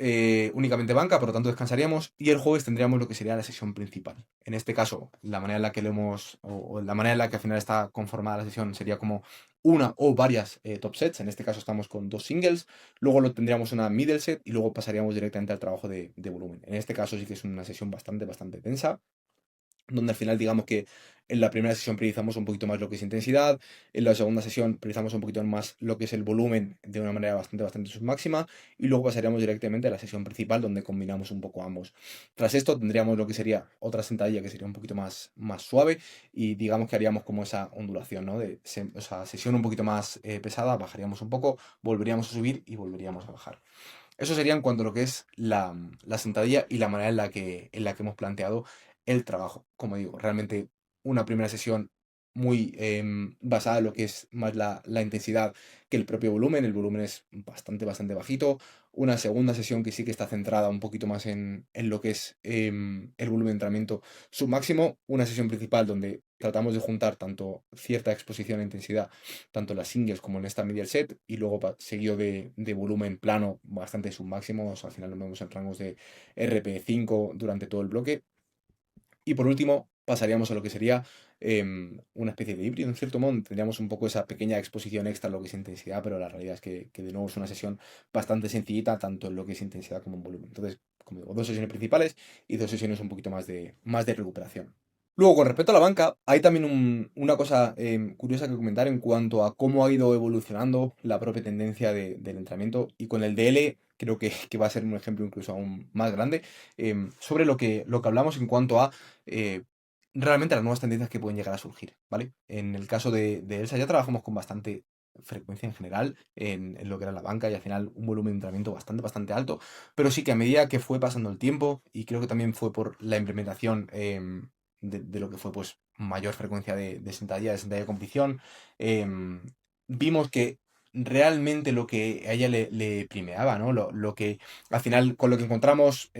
únicamente banca, por lo tanto descansaríamos. Y el jueves tendríamos lo que sería la sesión principal. En este caso, la manera en la que lo hemos, o la manera en la que al final está conformada la sesión sería como una o varias top sets. En este caso estamos con dos singles. Luego lo tendríamos una middle set y luego pasaríamos directamente al trabajo de volumen. En este caso sí que es una sesión bastante tensa, donde al final digamos que en la primera sesión priorizamos un poquito más lo que es intensidad, en la segunda sesión priorizamos un poquito más lo que es el volumen de una manera bastante submáxima y luego pasaríamos directamente a la sesión principal donde combinamos un poco ambos. Tras esto tendríamos lo que sería otra sentadilla que sería un poquito más suave y digamos que haríamos como esa ondulación, ¿no? O sea, sesión un poquito más pesada, bajaríamos un poco, volveríamos a subir y volveríamos a bajar. Eso sería en cuanto a lo que es la sentadilla y la manera en la que hemos planteado el trabajo. Como digo, realmente una primera sesión muy basada en lo que es más la intensidad que el propio volumen. El volumen es bastante bajito. Una segunda sesión que sí que está centrada un poquito más en lo que es el volumen de entrenamiento submáximo. Una sesión principal donde tratamos de juntar tanto cierta exposición e intensidad tanto en las singles como en esta medial set, y luego seguido de volumen plano bastante submáximos, al final nos vemos en rangos de RP5 durante todo el bloque. Y por último, pasaríamos a lo que sería una especie de híbrido, en cierto modo, tendríamos un poco esa pequeña exposición extra en lo que es intensidad, pero la realidad es que de nuevo es una sesión bastante sencillita, tanto en lo que es intensidad como en volumen. Entonces, como digo, dos sesiones principales y dos sesiones un poquito más de recuperación. Luego, con respecto a la banca, hay también una cosa curiosa que comentar en cuanto a cómo ha ido evolucionando la propia tendencia del entrenamiento. Y con el DL creo que va a ser un ejemplo incluso aún más grande sobre lo que hablamos en cuanto a eh, realmente las nuevas tendencias que pueden llegar a surgir, ¿vale? En el caso de Elsa ya trabajamos con bastante frecuencia en general en lo que era la banca y al final un volumen de entrenamiento bastante alto, pero sí que a medida que fue pasando el tiempo y creo que también fue por la implementación de lo que fue pues mayor frecuencia de sentadilla de competición, em, vimos que realmente lo que a ella le primeaba, ¿no? Lo que al final con lo que encontramos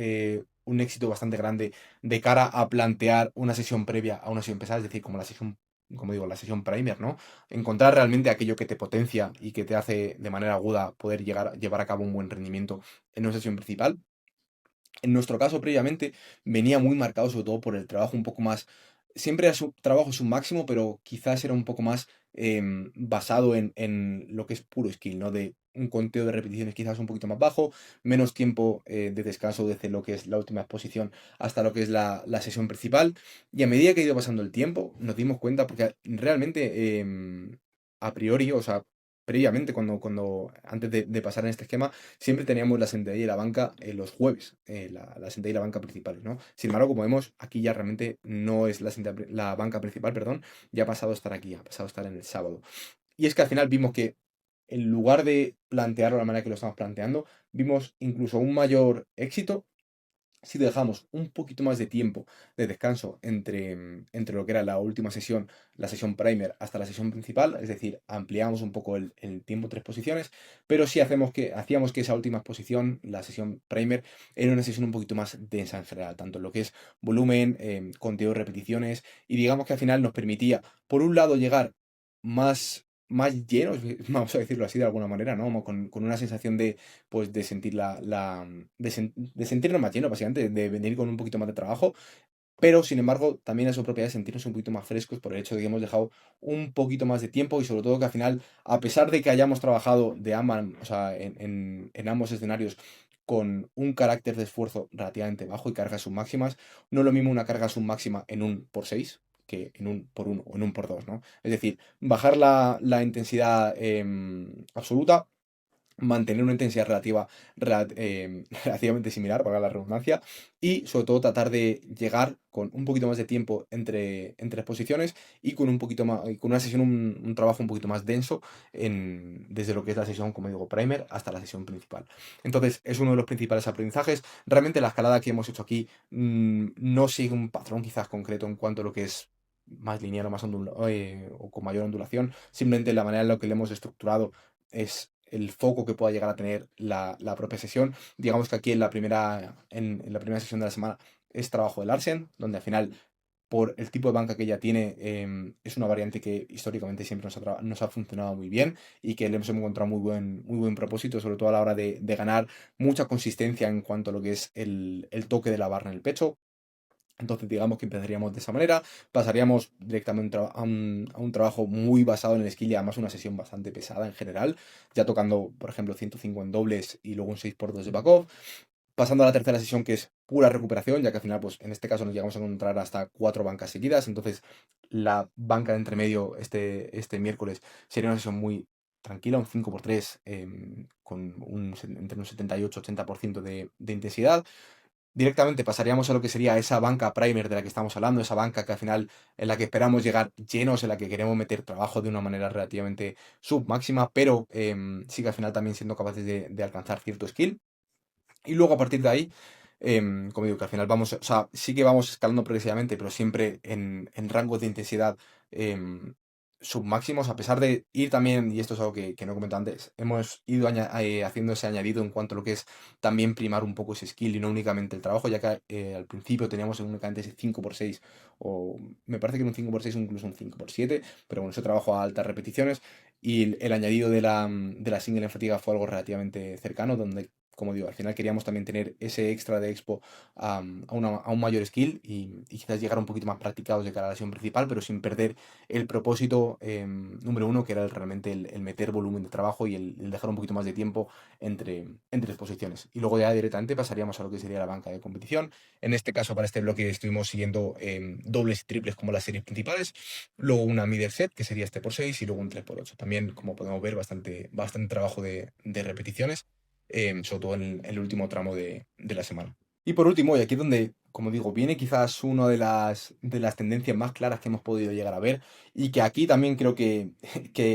un éxito bastante grande de cara a plantear una sesión previa a una sesión pesada, es decir, como la sesión, como digo, la sesión primer, ¿no? Encontrar realmente aquello que te potencia y que te hace de manera aguda poder llevar a cabo un buen rendimiento en una sesión principal. En nuestro caso, previamente, venía muy marcado sobre todo por el trabajo un poco más. Siempre era su trabajo es un máximo, pero quizás era un poco más basado en lo que es puro skill, ¿no? De un conteo de repeticiones quizás un poquito más bajo, menos tiempo de descanso desde lo que es la última exposición hasta lo que es la sesión principal. Y a medida que ha ido pasando el tiempo, nos dimos cuenta, porque realmente a priori, o sea, previamente, antes de pasar en este esquema, siempre teníamos la sentadilla y la banca los jueves, la sentadilla y la banca principales, ¿no? Sin embargo, como vemos, aquí ya realmente no es la banca principal, perdón, ya ha pasado a estar aquí, ha pasado a estar en el sábado. Y es que al final vimos que en lugar de plantearlo de la manera que lo estamos planteando, vimos incluso un mayor éxito si dejamos un poquito más de tiempo de descanso entre lo que era la última sesión, la sesión primer, hasta la sesión principal, es decir, ampliamos un poco el tiempo entre exposiciones, pero sí hacíamos que esa última exposición, la sesión primer, era una sesión un poquito más densa en general, tanto en lo que es volumen, conteo de repeticiones, y digamos que al final nos permitía, por un lado, llegar más llenos, vamos a decirlo así de alguna manera, ¿no? Como con una sensación pues de sentir de sentirnos más llenos, básicamente, de venir con un poquito más de trabajo, pero sin embargo también a su propiedad de sentirnos un poquito más frescos por el hecho de que hemos dejado un poquito más de tiempo y sobre todo que al final, a pesar de que hayamos trabajado o sea, en ambos escenarios con un carácter de esfuerzo relativamente bajo y cargas submáximas, no es lo mismo una carga submáxima en un por 6 que en un por uno o en un por 2, ¿no? Es decir, bajar la intensidad absoluta, mantener una intensidad relativamente similar, valga la redundancia, y sobre todo tratar de llegar con un poquito más de tiempo entre exposiciones y con un poquito más, y con una sesión, un trabajo un poquito más denso desde lo que es la sesión, como digo, primer hasta la sesión principal. Entonces, es uno de los principales aprendizajes. Realmente la escalada que hemos hecho aquí no sigue un patrón quizás concreto en cuanto a lo que es más lineal o o con mayor ondulación. Simplemente la manera en la que le hemos estructurado es el foco que pueda llegar a tener la propia sesión. Digamos que aquí en la primera sesión de la semana es trabajo de Larsen, donde al final, por el tipo de banca que ella tiene, es una variante que históricamente siempre nos ha funcionado muy bien y que le hemos encontrado muy buen propósito, sobre todo a la hora de ganar mucha consistencia en cuanto a lo que es el toque de la barra en el pecho. Entonces, digamos que empezaríamos de esa manera, pasaríamos directamente a un trabajo muy basado en el skill y además una sesión bastante pesada en general, ya tocando, por ejemplo, 105 en dobles y luego un 6x2 de back-off, pasando a la tercera sesión que es pura recuperación, ya que al final, pues en este caso nos llegamos a encontrar hasta 4 bancas seguidas, entonces la banca de entre medio este miércoles sería una sesión muy tranquila, un 5x3 con entre un 78-80% de intensidad. Directamente pasaríamos a lo que sería esa banca primer de la que estamos hablando, esa banca que al final en la que esperamos llegar llenos, en la que queremos meter trabajo de una manera relativamente submáxima, pero sí que al final también siendo capaces de alcanzar cierto skill. Y luego a partir de ahí, como digo, que al final vamos, o sea, sí que vamos escalando progresivamente, pero siempre en rangos de intensidad submáximos, a pesar de ir también, y esto es algo que no he comentado antes, hemos ido haciendo ese añadido en cuanto a lo que es también primar un poco ese skill y no únicamente el trabajo, ya que al principio teníamos únicamente ese 5x6, o me parece que era un 5x6 o incluso un 5x7, pero bueno, ese trabajo a altas repeticiones. Y el añadido de la single en fatiga fue algo relativamente cercano, donde, como digo, al final queríamos también tener ese extra de expo a un mayor skill y quizás llegar un poquito más practicados de cara a la sesión principal, pero sin perder el propósito número uno, que era realmente el meter volumen de trabajo y el dejar un poquito más de tiempo entre exposiciones. Y luego ya directamente pasaríamos a lo que sería la banca de competición. En este caso, para este bloque estuvimos siguiendo dobles y triples como las series principales, luego una middle set, que sería este por 6 y luego un 3x8. También, como podemos ver, bastante trabajo de repeticiones, sobre todo en el último tramo de la semana. Y por último, y aquí es donde, como digo, viene quizás una de las tendencias más claras que hemos podido llegar a ver, y que aquí también creo que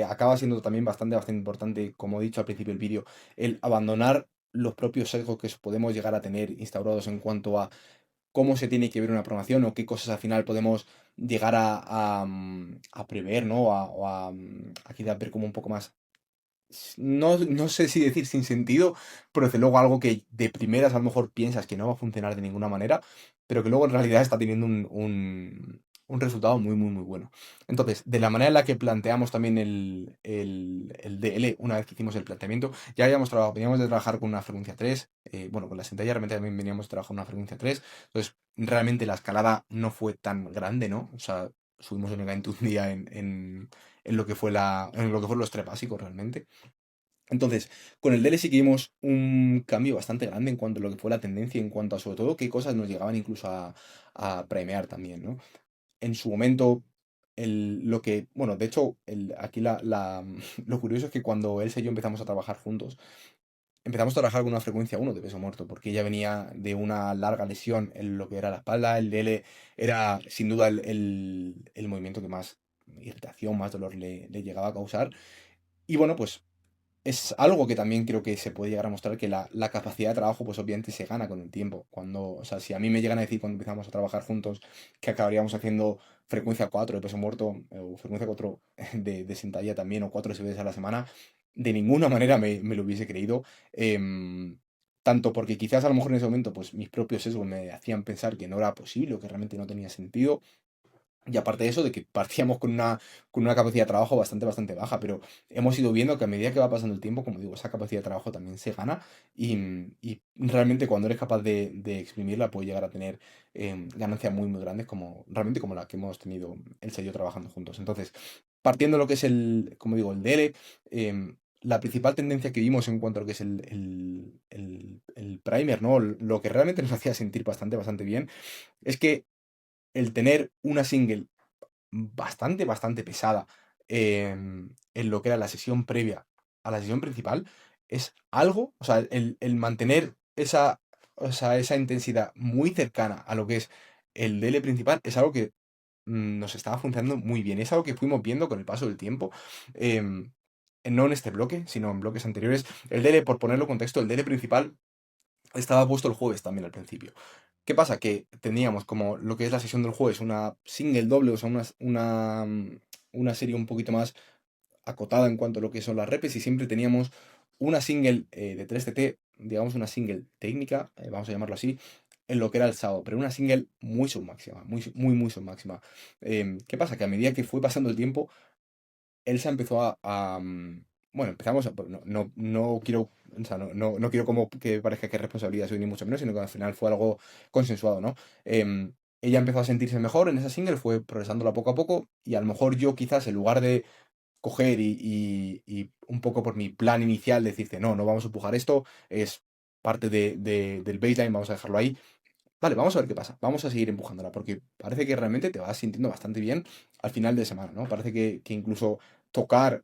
acaba siendo también bastante importante, como he dicho al principio del vídeo, el abandonar los propios sesgos que podemos llegar a tener instaurados en cuanto a cómo se tiene que ver una programación o qué cosas al final podemos llegar a prever, ¿no? A quizás ver como un poco más, no sé si decir sin sentido, pero desde luego algo que de primeras a lo mejor piensas que no va a funcionar de ninguna manera, pero que luego en realidad está teniendo un resultado muy bueno. Entonces, de la manera en la que planteamos también el DL, una vez que hicimos el planteamiento, ya veníamos de trabajar con una frecuencia 3, bueno, con la sentadilla realmente también veníamos de trabajar con una frecuencia 3, entonces realmente la escalada no fue tan grande, ¿no? O sea, subimos únicamente un día en lo que en lo que fueron los tres básicos realmente. Entonces, con el DLC que vimos un cambio bastante grande en cuanto a lo que fue la tendencia, en cuanto a sobre todo qué cosas nos llegaban incluso a primear también, ¿no? En su momento, bueno, de hecho, aquí lo curioso es que cuando Elsa y yo empezamos a trabajar juntos, empezamos a trabajar con una frecuencia 1 de peso muerto, porque ella venía de una larga lesión en lo que era la espalda, el DL era sin duda el movimiento que más irritación, más dolor le llegaba a causar. Y bueno, pues es algo que también creo que se puede llegar a mostrar que la capacidad de trabajo, pues obviamente se gana con el tiempo. Cuando, o sea, si a mí me llegan a decir cuando empezamos a trabajar juntos que acabaríamos haciendo frecuencia 4 de peso muerto, o frecuencia 4 de sentadilla también, o 4 veces a la semana, de ninguna manera me lo hubiese creído. Tanto porque quizás a lo mejor en ese momento, pues mis propios sesgos me hacían pensar que no era posible o que realmente no tenía sentido. Y aparte de eso, de que partíamos con una capacidad de trabajo bastante baja, pero hemos ido viendo que a medida que va pasando el tiempo, como digo, esa capacidad de trabajo también se gana y realmente cuando eres capaz de exprimirla puedes llegar a tener ganancias muy grandes, como realmente como la que hemos tenido el sello trabajando juntos. Entonces, partiendo de lo que es como digo, el DL, la principal tendencia que vimos en cuanto a lo que es el primer, ¿no? Lo que realmente nos hacía sentir bastante bien, es que el tener una single bastante pesada en lo que era la sesión previa a la sesión principal, es algo, o sea, el mantener esa, o sea, esa intensidad muy cercana a lo que es el DL principal es algo que nos estaba funcionando muy bien. Es algo que fuimos viendo con el paso del tiempo. em, no en este bloque, sino en bloques anteriores. El DL, por ponerlo en contexto, el DL principal estaba puesto el jueves también al principio. ¿Qué pasa? Que teníamos como lo que es la sesión del jueves, una single doble, o sea, una serie un poquito más acotada en cuanto a lo que son las repes y siempre teníamos una single de 3TT, digamos una single técnica, vamos a llamarlo así, en lo que era el sábado, pero una single muy submáxima, muy submáxima. ¿Qué pasa? Que a medida que fue pasando el tiempo, él se empezó bueno, empezamos a, pues, no quiero, o sea, no quiero como que parezca que es responsabilidad soy ni mucho menos, sino que al final fue algo consensuado, ¿no? Ella empezó a sentirse mejor en esa single, fue progresándola poco a poco, y a lo mejor yo quizás en lugar de coger y un poco por mi plan inicial decirte, no vamos a empujar esto, es parte del baseline, vamos a dejarlo ahí. Vale, vamos a ver qué pasa. Vamos a seguir empujándola porque parece que realmente te vas sintiendo bastante bien al final de semana, ¿no? Parece que incluso tocar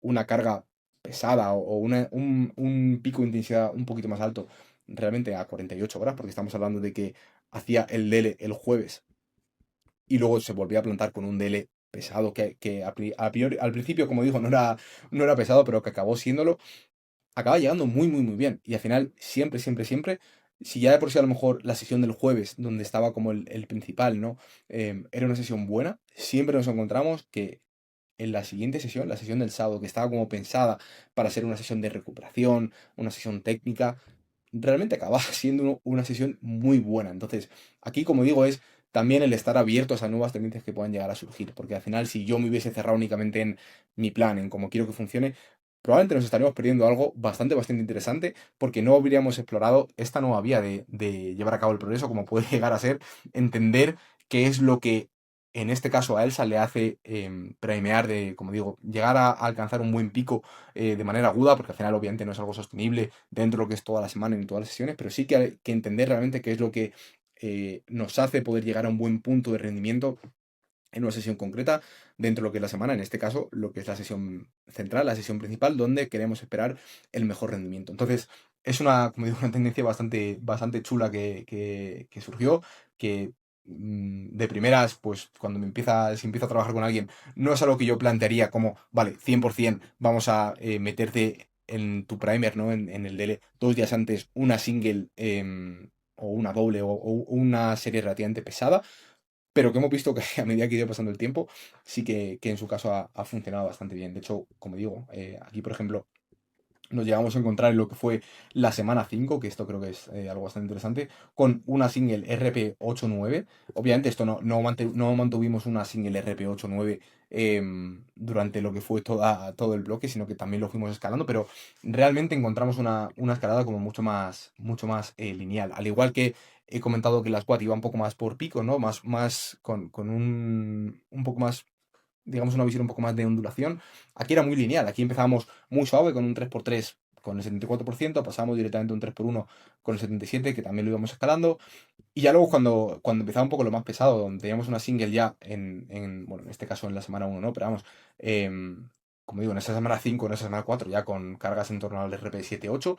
una carga pesada o un pico de intensidad un poquito más alto, realmente a 48 horas, porque estamos hablando de que hacía el DL el jueves y luego se volvía a plantar con un DL pesado que al principio, como digo, no era pesado, pero que acabó siéndolo acaba llegando muy bien. Y al final, siempre, si ya de por sí a lo mejor la sesión del jueves, donde estaba como el principal, ¿no? Era una sesión buena, siempre nos encontramos que en la siguiente sesión, la sesión del sábado, que estaba como pensada para ser una sesión de recuperación, una sesión técnica, realmente acaba siendo una sesión muy buena. Entonces, aquí, como digo, es también el estar abiertos a nuevas tendencias que puedan llegar a surgir, porque al final, si yo me hubiese cerrado únicamente en mi plan, en cómo quiero que funcione, probablemente nos estaríamos perdiendo algo bastante interesante, porque no habríamos explorado esta nueva vía de llevar a cabo el progreso, como puede llegar a ser entender qué es lo que en este caso a Elsa le hace primear de, como digo, llegar a alcanzar un buen pico de manera aguda, porque al final obviamente no es algo sostenible dentro de lo que es toda la semana y en todas las sesiones, pero sí que hay que entender realmente qué es lo que nos hace poder llegar a un buen punto de rendimiento en una sesión concreta dentro de lo que es la semana, en este caso lo que es la sesión central, la sesión principal, donde queremos esperar el mejor rendimiento. Entonces, es como digo, una tendencia bastante chula que surgió, que de primeras, pues cuando si empiezo a trabajar con alguien, no es algo que yo plantearía como, vale, 100% vamos a meterte en tu primer, ¿no? En el DL 2 días antes una single o una doble o una serie relativamente pesada, pero que hemos visto que a medida que ha ido pasando el tiempo, sí que en su caso ha funcionado bastante bien. De hecho, como digo, aquí por ejemplo nos llegamos a encontrar en lo que fue la semana 5 que esto creo que es algo bastante interesante, con una single RP89. Obviamente esto no mantuvimos una single RP89 durante lo que fue todo el bloque, sino que también lo fuimos escalando, pero realmente encontramos una escalada como mucho más lineal. Al igual que he comentado que la squat iba un poco más por pico, ¿no? Más con un poco más, digamos, una visión un poco más de ondulación. Aquí era muy lineal, aquí empezábamos muy suave con un 3x3 con el 74%, pasamos directamente a un 3x1 con el 77%, que también lo íbamos escalando, y ya luego cuando empezaba un poco lo más pesado, donde teníamos una single ya bueno, en este caso en la semana 1 no, pero vamos, como digo, en esa semana 5 en esa semana 4 ya con cargas en torno al RP 7-8,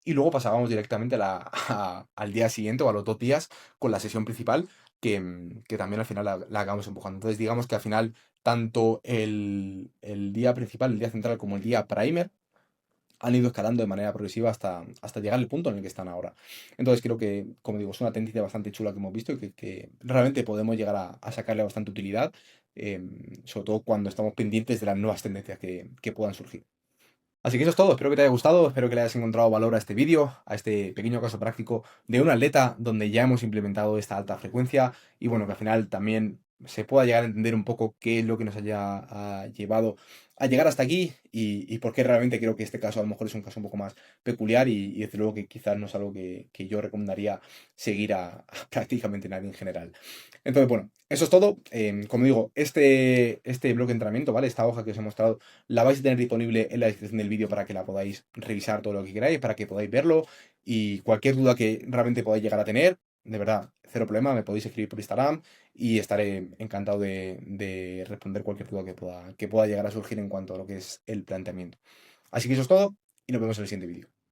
y luego pasábamos directamente al día siguiente o a los 2 días con la sesión principal, que también al final la acabamos empujando. Entonces digamos que al final tanto el día principal, el día central, como el día primer, han ido escalando de manera progresiva hasta llegar al punto en el que están ahora. Entonces creo que, como digo, es una tendencia bastante chula que hemos visto y que realmente podemos llegar a sacarle bastante utilidad, sobre todo cuando estamos pendientes de las nuevas tendencias que puedan surgir. Así que eso es todo, espero que te haya gustado, espero que le hayas encontrado valor a este vídeo, a este pequeño caso práctico de un atleta donde ya hemos implementado esta alta frecuencia y bueno, que al final también se pueda llegar a entender un poco qué es lo que nos haya llevado a llegar hasta aquí y por qué realmente creo que este caso a lo mejor es un caso un poco más peculiar y desde luego que quizás no es algo que yo recomendaría seguir a prácticamente nadie en general. Entonces, bueno, eso es todo. Como digo, este bloque de entrenamiento, ¿vale? Esta hoja que os he mostrado la vais a tener disponible en la descripción del vídeo para que la podáis revisar todo lo que queráis, para que podáis verlo y cualquier duda que realmente podáis llegar a tener, de verdad, cero problema, me podéis escribir por Instagram y estaré encantado de responder cualquier duda que pueda llegar a surgir en cuanto a lo que es el planteamiento. Así que eso es todo y nos vemos en el siguiente vídeo.